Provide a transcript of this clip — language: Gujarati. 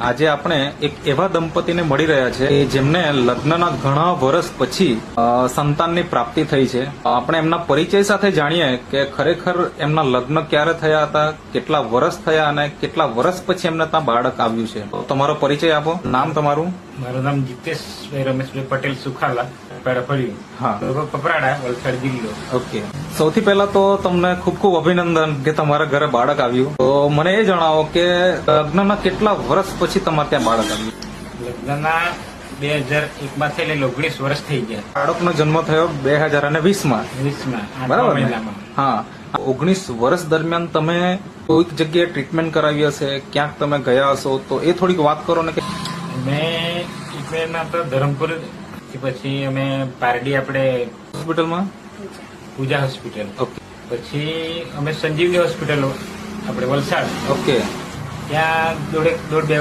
આજે આપણે એક એવા દંપતીને મળી રહ્યા છે કે જેમને લગ્નના ઘણા વર્ષ પછી સંતાનની પ્રાપ્તિ થઈ છે. આપણે એમના પરિચય સાથે જાણીએ કે ખરેખર એમના લગ્ન ક્યારે થયા હતા, કેટલા વર્ષ થયા અને કેટલા વર્ષ પછી એમને ત્યાં બાળક આવ્યું છે. તો તમારો પરિચય આપો. નામ તમારું? મારું નામ જીતેશભાઈ રમેશભાઈ પટેલ સુખાલા, ફળ્યું. હા, કપરાડા, વલસાડ જિલ્લો. ઓકે. સૌથી પહેલા તો તમને ખૂબ ખૂબ અભિનંદન કે તમારા ઘરે બાળક આવ્યું. તો મને એ જણાવો કે લગ્નના કેટલા વર્ષ પછી તમારે ત્યાં બાળક આવ્યું? લગ્નના 2001 થયેલા 19 વર્ષ થઈ ગયા. બાળકનો જન્મ થયો 2020માં. 20માં બરાબર ને? મહિનામાં. હા. 19 વર્ષ દરમિયાન તમે કોઈક જગ્યાએ ટ્રીટમેન્ટ કરાવી હશે, ક્યાંક તમે ગયા હશો, તો એ થોડીક વાત કરો ને. કે મેં ટ્રીટમેન્ટમાં તો ધરમપુર, પછી અમે પારડી આપણે હોસ્પિટલમાં? પૂજા હોસ્પિટલ, ઓકે. પછી અમે સંજીવની હોસ્પિટલ આપણે વલસાડ, ઓકે. ત્યાં દોઢ બે